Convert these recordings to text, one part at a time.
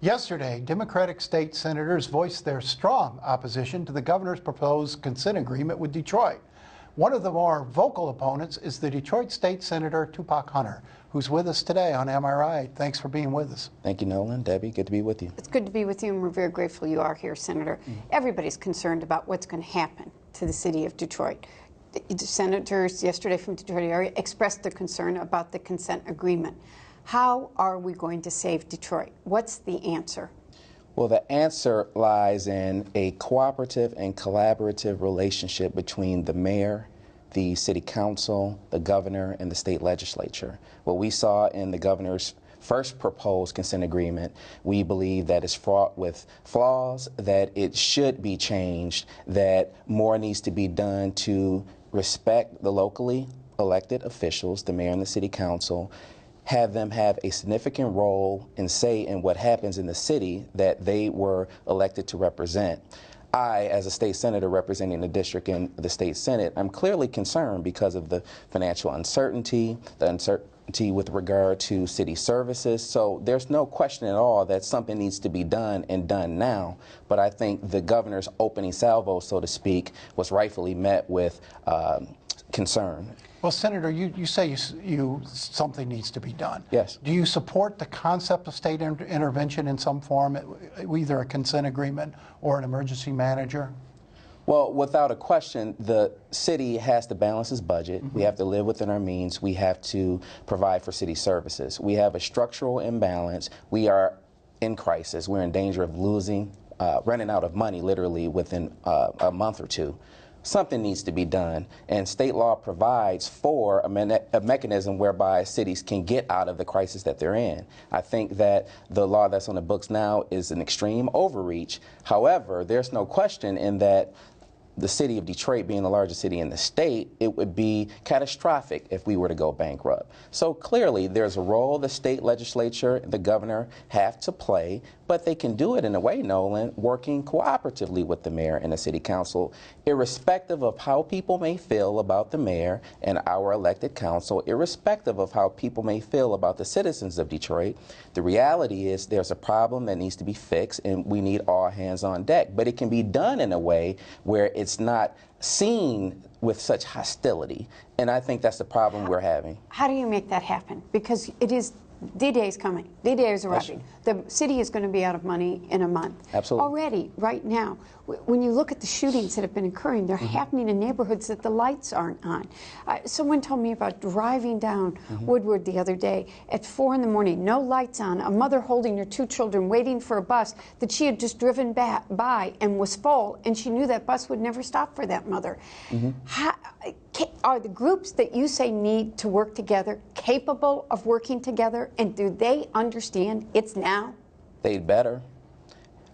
Yesterday, Democratic state senators voiced their strong opposition to the governor's proposed consent agreement with Detroit. One of the more vocal opponents is the Detroit State Senator Tupac Hunter, who's with us today on Am I Right? Thanks for being with us. Thank you, Nolan. Debbie, good to be with you. It's good to be with you, and we're very grateful you are here, Senator. Everybody's concerned about what's going to happen to the city of Detroit. The senators yesterday from the Detroit area expressed their concern about the consent agreement. How are we going to save Detroit? What's the answer? Well, the answer lies in a cooperative and collaborative relationship between the mayor, the city council, the governor, and the state legislature. What we saw in the governor's first proposed consent agreement, we believe that it's fraught with flaws, that it should be changed, that more needs to be done to respect the locally elected officials, the mayor and the city council, have them have a significant role and say in what happens in the city that they were elected to represent. I, as a state senator representing the district in the state senate, I'm clearly concerned because of the financial uncertainty, the uncertainty with regard to city services. So there's no question at all that something needs to be done and done now. But I think the governor's opening salvo, so to speak, was rightfully met with concern. Well, Senator, you say something needs to be done. Yes. Do you support the concept of state intervention in some form, either a consent agreement or an emergency manager? Well, without a question, the city has to balance its budget. We have to live within our means. We have to provide for city services. We have a structural imbalance. We are in crisis. We're in danger of losing, running out of money literally within a month or two. Something needs to be done, and state law provides for a mechanism whereby cities can get out of the crisis that they're in. I think that the law that's on the books now is an extreme overreach. However, there's no question in that the city of Detroit being the largest city in the state, it would be catastrophic if we were to go bankrupt. So clearly there's a role the state legislature, the governor have to play, but they can do it in a way, Nolan, working cooperatively with the mayor and the city council, irrespective of how people may feel about the mayor and our elected council, irrespective of how people may feel about the citizens of Detroit. The reality is there's a problem that needs to be fixed, and we need all hands on deck. But it can be done in a way where it's not seen with such hostility, and I think that's the problem we're having. How do you make that happen? Because it is D-Day is coming. D-Day is arriving. The city is going to be out of money in a month. Absolutely. Already, right now, when you look at the shootings that have been occurring, they're happening in neighborhoods that the lights aren't on. Someone told me about driving down Woodward the other day at 4 in the morning, no lights on, a mother holding her 2 children waiting for a bus that she had just driven by and was full, and she knew that bus would never stop for that mother. Are the groups that you say need to work together capable of working together, and do they understand it's now? They'd better.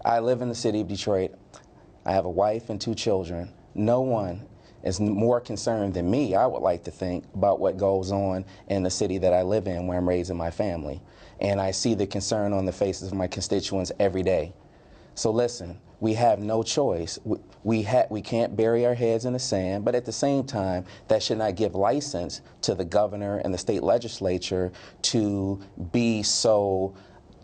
I live in the city of Detroit. I have a wife and 2 children. No one is more concerned than me, I would like to think, about what goes on in the city that I live in, where I'm raising my family. And I see the concern on the faces of my constituents every day. So listen, we have no choice. We can't bury our heads in the sand, but at the same time, that should not give license to the governor and the state legislature to be so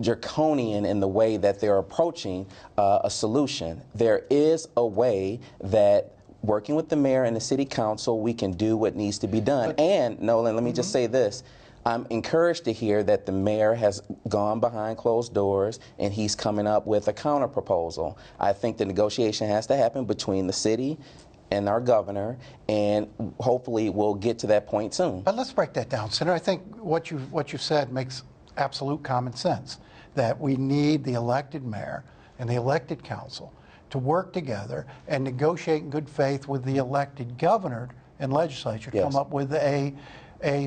draconian in the way that they're approaching a solution. There is a way that, working with the mayor and the city council, we can do what needs to be done. And, Nolan, let me just say this. I'm encouraged to hear that the mayor has gone behind closed doors and he's coming up with a counter proposal. I think the negotiation has to happen between the city and our governor, and hopefully we'll get to that point soon. But let's break that down, Senator. I think what you said makes absolute common sense, that we need the elected mayor and the elected council to work together and negotiate in good faith with the elected governor and legislature to come up with a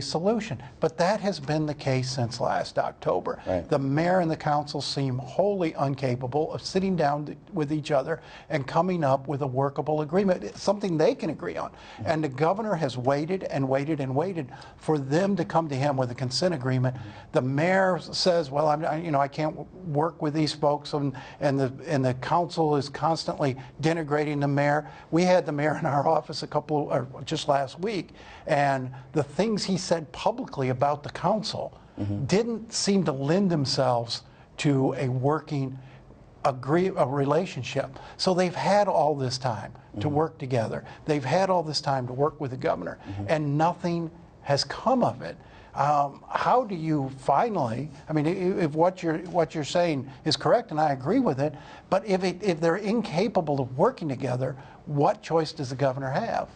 solution. But that has been the case since last October. The mayor and the council seem wholly incapable of sitting down with each other and coming up with a workable agreement. It's something they can agree on. And the governor has waited and waited and waited for them to come to him with a consent agreement. The mayor says, well, I can't work with these folks, and the council is constantly denigrating the mayor. We had the mayor in our office just last week, and the things he said publicly about the council didn't seem to lend themselves to a working a relationship. So they've had all this time to work together. They've had all this time to work with the governor, and nothing has come of it. How do you finally? I mean, if what you're saying is correct, and I agree with it, but if they're incapable of working together, what choice does the governor have?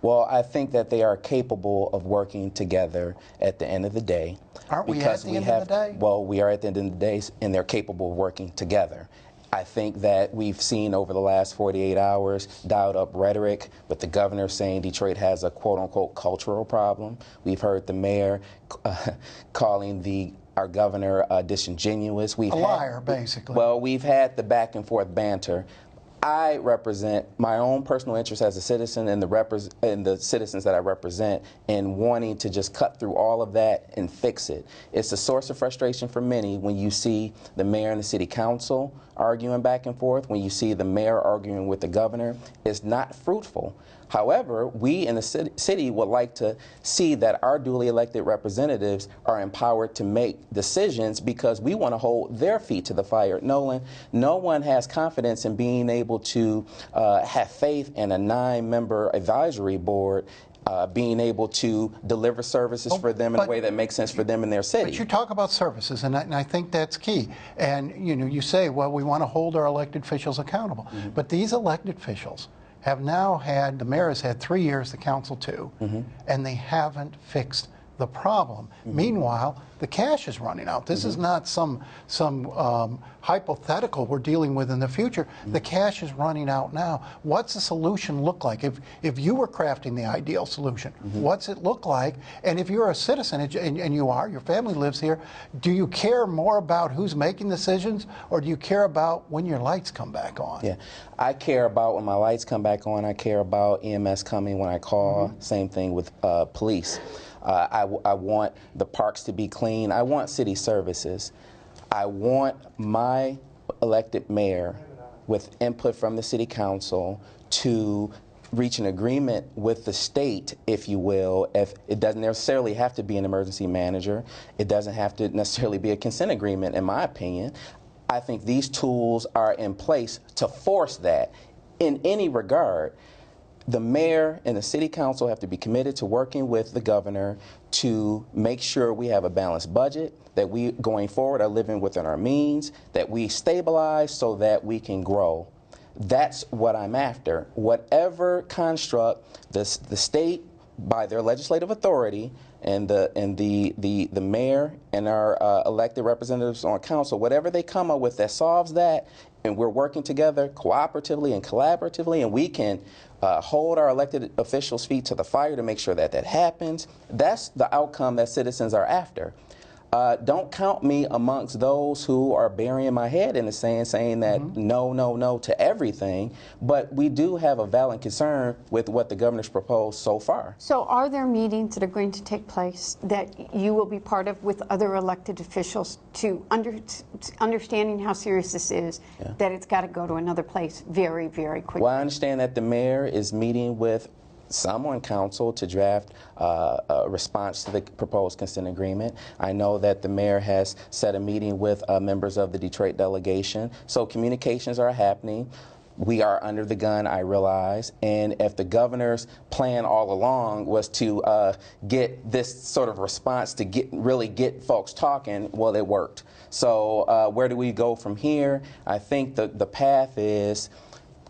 Well, I think that they are capable of working together at the end of the day. Aren't we at the end of the day? Well, we are at the end of the day, and they're capable of working together. I think that we've seen over the last 48 hours dialed up rhetoric with the governor saying Detroit has a quote-unquote cultural problem. We've heard the mayor calling our governor disingenuous. A liar, basically. Well, we've had the back and forth banter. I represent my own personal interest as a citizen and the citizens that I represent in wanting to just cut through all of that and fix it. It's a source of frustration for many when you see the mayor and the city council arguing back and forth, when you see the mayor arguing with the governor. It's not fruitful. However, we in the city would like to see that our duly elected representatives are empowered to make decisions because we want to hold their feet to the fire. Nolan, no one has confidence in being able to have faith in a 9-member advisory board being able to deliver services for them in a way that makes sense for them in their city. But you talk about services, and I think that's key. And you say, well, we want to hold our elected officials accountable. But these elected officials have now had, the mayor has had 3 years, the council 2, and they haven't fixed the problem. Meanwhile, the cash is running out. This is not some hypothetical we're dealing with in the future. The cash is running out now. What's the solution look like? If you were crafting the ideal solution, what's it look like? And if you're a citizen, and you are, your family lives here, do you care more about who's making decisions, or do you care about when your lights come back on? Yeah, I care about when my lights come back on. I care about EMS coming when I call. Same thing with police. I want the parks to be clean. I want city services. I want my elected mayor, with input from the city council, to reach an agreement with the state, if you will. If it doesn't necessarily have to be an emergency manager, it doesn't have to necessarily be a consent agreement, in my opinion. I think these tools are in place to force that in any regard. The mayor and the city council have to be committed to working with the governor to make sure we have a balanced budget, that we, going forward, are living within our means, that we stabilize so that we can grow. That's what I'm after. Whatever construct the state, by their legislative authority, and the mayor and our elected representatives on council, whatever they come up with that solves that, and we're working together cooperatively and collaboratively, and we can hold our elected officials' feet to the fire to make sure that that happens. That's the outcome that citizens are after. Don't count me amongst those who are burying my head in the sand, saying that no, no, no to everything. But we do have a valid concern with what the governor's proposed so far. So are there meetings that are going to take place that you will be part of with other elected officials to understanding how serious this is, that it's got to go to another place very, very quickly? Well, I understand that the mayor is meeting with some on council to draft a response to the proposed consent agreement. I know that the mayor has set a meeting with members of the Detroit delegation, so communications are happening. We are under the gun, I realize, and if the governor's plan all along was to get this sort of response to really get folks talking, well, it worked. So where do we go from here? I think the path is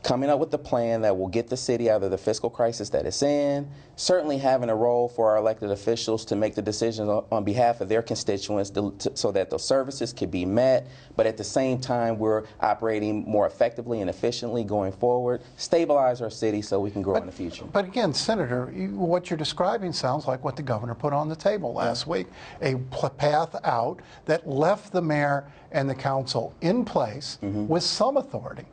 coming up with a plan that will get the city out of the fiscal crisis that it's in, certainly having a role for our elected officials to make the decisions on behalf of their constituents so that those services can be met, but at the same time we're operating more effectively and efficiently going forward, stabilize our city so we can grow in the future. But again, Senator, what you're describing sounds like what the governor put on the table last week, a path out that left the mayor and the council in place with some authority.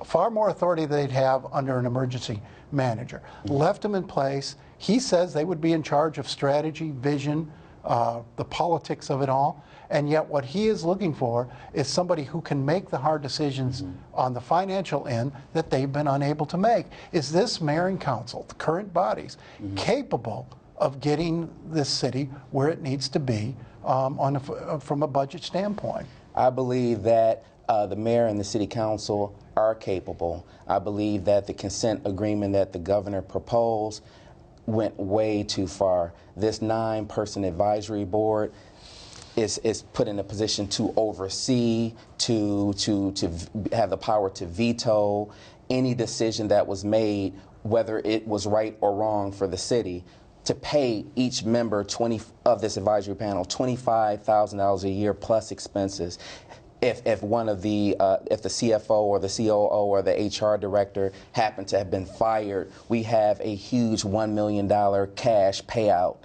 Far more authority than they'd have under an emergency manager. Left them in place. He says they would be in charge of strategy, vision, the politics of it all. And yet what he is looking for is somebody who can make the hard decisions on the financial end that they've been unable to make. Is this mayor and council, the current bodies, capable of getting this city where it needs to be from a budget standpoint? I believe that the mayor and the city council are capable. I believe that the consent agreement that the governor proposed went way too far. This 9-person advisory board is put in a position to oversee, to have the power to veto any decision that was made, whether it was right or wrong for the city, to pay each member of this advisory panel $25,000 a year plus expenses. If one of the if the CFO or the COO or the HR director happened to have been fired, we have a huge $1 million cash payout.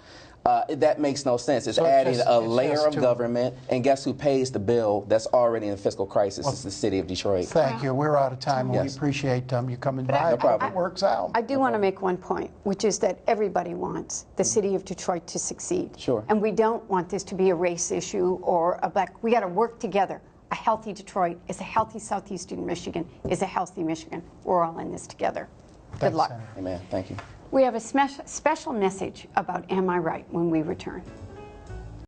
That makes no sense. It's adding a layer of government, and guess who pays the bill that's already in a fiscal crisis? It's the city of Detroit. Thank you. We're out of time, and we appreciate you coming by. No problem. It works out. I do want to make one point, which is that everybody wants the city of Detroit to succeed. Sure. And we don't want this to be a race issue or a black. We got to work together. A healthy Detroit is a healthy southeastern Michigan, is a healthy Michigan. We're all in this together. Good luck. Senator. Amen. Thank you. We have a special message about Am I Right when we return.